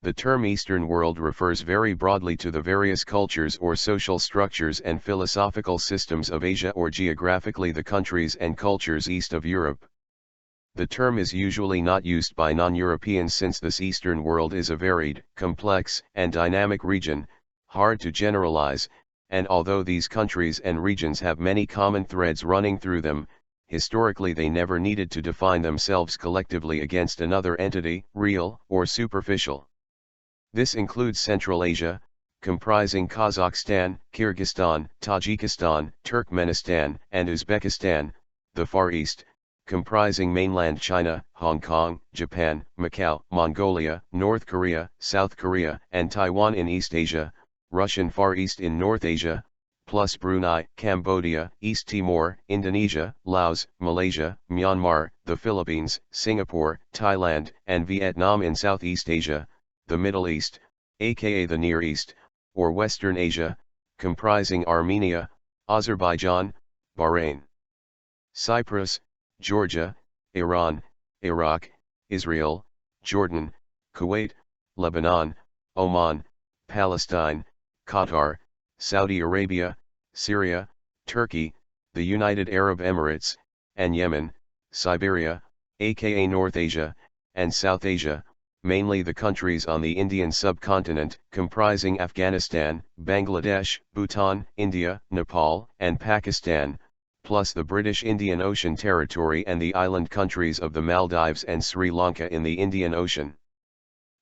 The term Eastern world refers very broadly to the various cultures or social structures and philosophical systems of Asia, or geographically the countries and cultures east of Europe. The term is usually not used by non-Europeans since this Eastern world is a varied, complex, and dynamic region, hard to generalize, and although these countries and regions have many common threads running through them, historically they never needed to define themselves collectively against another entity, real or superficial. This includes Central Asia, comprising Kazakhstan, Kyrgyzstan, Tajikistan, Turkmenistan, and Uzbekistan, the Far East, comprising mainland China, Hong Kong, Japan, Macau, Mongolia, North Korea, South Korea, and Taiwan in East Asia, Russian Far East in North Asia, plus Brunei, Cambodia, East Timor, Indonesia, Laos, Malaysia, Myanmar, the Philippines, Singapore, Thailand, and Vietnam in Southeast Asia, the Middle East, aka the Near East, or Western Asia, comprising Armenia, Azerbaijan, Bahrain, Cyprus, Georgia, Iran, Iraq, Israel, Jordan, Kuwait, Lebanon, Oman, Palestine, Qatar, Saudi Arabia, Syria, Turkey, the United Arab Emirates, and Yemen, Siberia, aka North Asia, and South Asia, mainly the countries on the Indian subcontinent, comprising Afghanistan, Bangladesh, Bhutan, India, Nepal, and Pakistan, plus the British Indian Ocean Territory and the island countries of the Maldives and Sri Lanka in the Indian Ocean.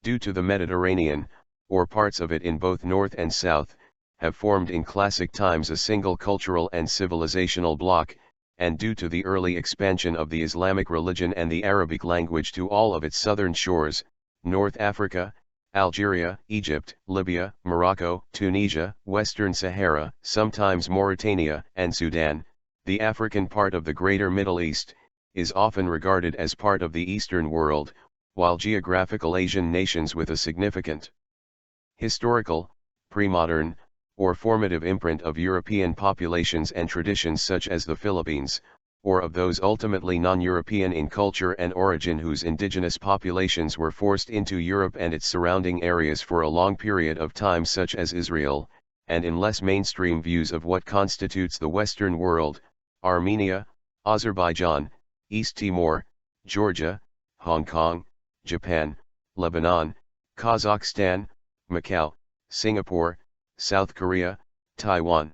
Due to the Mediterranean, or parts of it in both north and south, have formed in classic times a single cultural and civilizational bloc, and due to the early expansion of the Islamic religion and the Arabic language to all of its southern shores, North Africa, Algeria, Egypt, Libya, Morocco, Tunisia, Western Sahara, sometimes Mauritania, and Sudan, the African part of the Greater Middle East, is often regarded as part of the Eastern world, while geographical Asian nations with a significant historical, pre-modern, or formative imprint of European populations and traditions such as the Philippines, or of those ultimately non-European in culture and origin whose indigenous populations were forced into Europe and its surrounding areas for a long period of time, such as Israel, and in less mainstream views of what constitutes the Western world, Armenia, Azerbaijan, East Timor, Georgia, Hong Kong, Japan, Lebanon, Kazakhstan, Macau, Singapore, South Korea, Taiwan,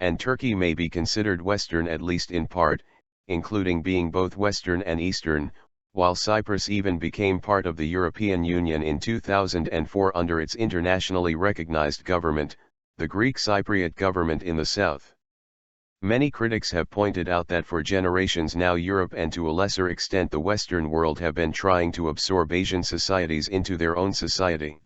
and Turkey may be considered Western at least in part, including being both Western and Eastern, while Cyprus even became part of the European Union in 2004 under its internationally recognized government, the Greek Cypriot government in the south. Many critics have pointed out that for generations now Europe and to a lesser extent the Western world have been trying to absorb Asian societies into their own society.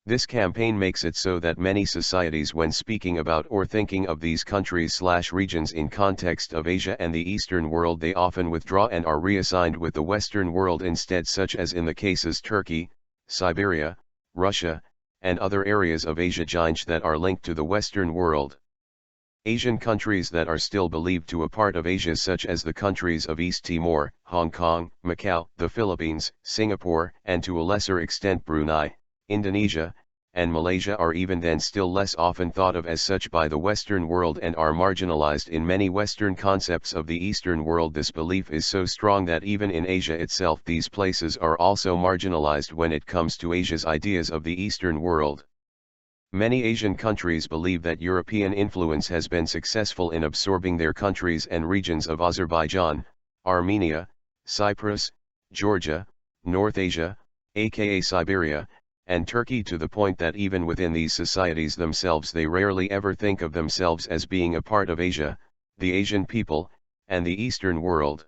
This campaign makes it so that many societies, when speaking about or thinking of these countries/regions in context of Asia and the Eastern world, they often withdraw and are reassigned with the Western world instead, such as in the cases Turkey, Siberia, Russia, and other areas of Asia that are linked to the Western world. Asian countries that are still believed to a part of Asia, such as the countries of East Timor, Hong Kong, Macau, the Philippines, Singapore, and to a lesser extent Brunei, Indonesia, and Malaysia, are even then still less often thought of as such by the Western world and are marginalized in many Western concepts of the Eastern world. This belief is so strong that even in Asia itself these places are also marginalized when it comes to Asia's ideas of the Eastern world. Many Asian countries believe that European influence has been successful in absorbing their countries and regions of Azerbaijan, Armenia, Cyprus, Georgia, North Asia, aka Siberia, and Turkey, to the point that even within these societies themselves they rarely ever think of themselves as being a part of Asia, the Asian people, and the Eastern world.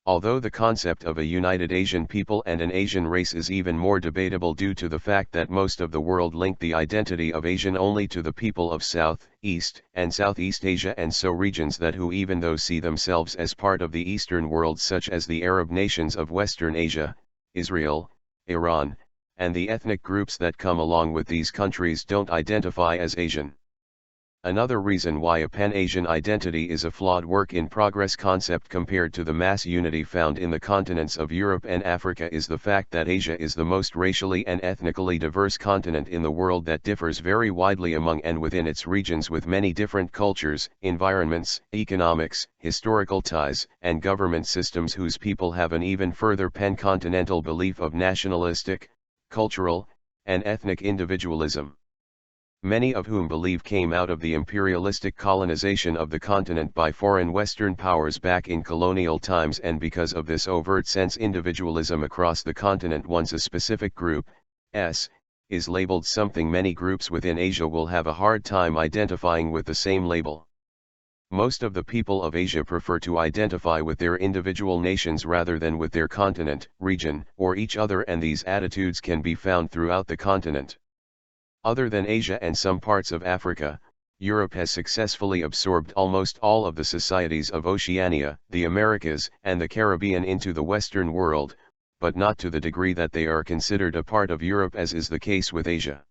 Although the concept of a united Asian people and an Asian race is even more debatable due to the fact that most of the world link the identity of Asian only to the people of South, East, and Southeast Asia, and so regions that who even though see themselves as part of the Eastern world, such as the Arab nations of Western Asia, Israel, Iran, and the ethnic groups that come along with these countries, don't identify as Asian. Another reason why a pan-Asian identity is a flawed work-in-progress concept compared to the mass unity found in the continents of Europe and Africa is the fact that Asia is the most racially and ethnically diverse continent in the world that differs very widely among and within its regions, with many different cultures, environments, economics, historical ties, and government systems whose people have an even further pan-continental belief of nationalistic, cultural, and ethnic individualism. Many of whom believe came out of the imperialistic colonization of the continent by foreign Western powers back in colonial times, and because of this overt sense individualism across the continent, once a specific group, is labeled something, many groups within Asia will have a hard time identifying with the same label. Most of the people of Asia prefer to identify with their individual nations rather than with their continent, region, or each other, and these attitudes can be found throughout the continent. Other than Asia and some parts of Africa, Europe has successfully absorbed almost all of the societies of Oceania, the Americas, and the Caribbean into the Western world, but not to the degree that they are considered a part of Europe, as is the case with Asia.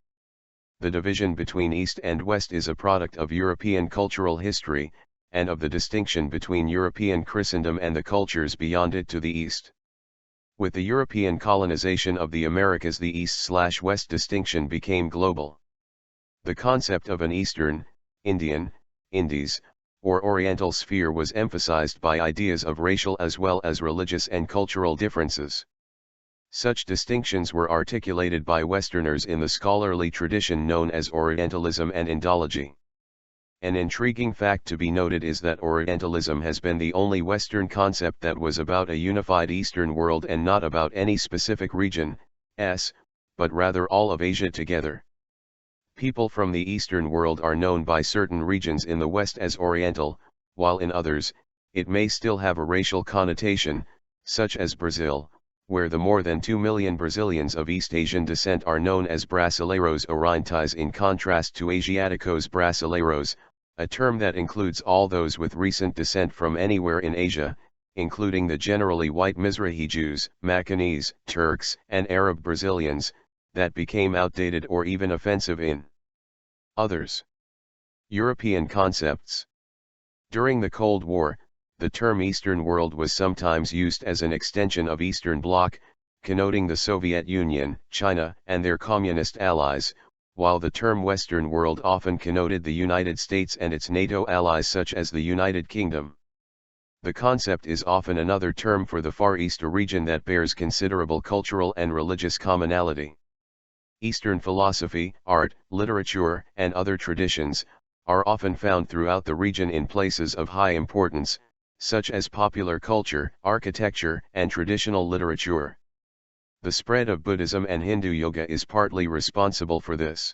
The division between East and West is a product of European cultural history, and of the distinction between European Christendom and the cultures beyond it to the East. With the European colonization of the Americas, the East/West distinction became global. The concept of an Eastern, Indian, Indies, or Oriental sphere was emphasized by ideas of racial as well as religious and cultural differences. Such distinctions were articulated by Westerners in the scholarly tradition known as Orientalism and Indology. An intriguing fact to be noted is that Orientalism has been the only Western concept that was about a unified Eastern world and not about any specific region, but rather all of Asia together. People from the Eastern world are known by certain regions in the West as Oriental, while in others, it may still have a racial connotation, such as Brazil, where the more than 2 million Brazilians of East Asian descent are known as Brasileiros Orientais, in contrast to Asiaticos Brasileiros, a term that includes all those with recent descent from anywhere in Asia, including the generally white Mizrahi Jews, Macanese, Turks, and Arab Brazilians, that became outdated or even offensive in others. European concepts. During the Cold War, the term Eastern World was sometimes used as an extension of Eastern Bloc, connoting the Soviet Union, China, and their communist allies, while the term Western World often connoted the United States and its NATO allies such as the United Kingdom. The concept is often another term for the Far East, a region that bears considerable cultural and religious commonality. Eastern philosophy, art, literature, and other traditions are often found throughout the region in places of high importance, such as popular culture, architecture, and traditional literature. The spread of Buddhism and Hindu yoga is partly responsible for this.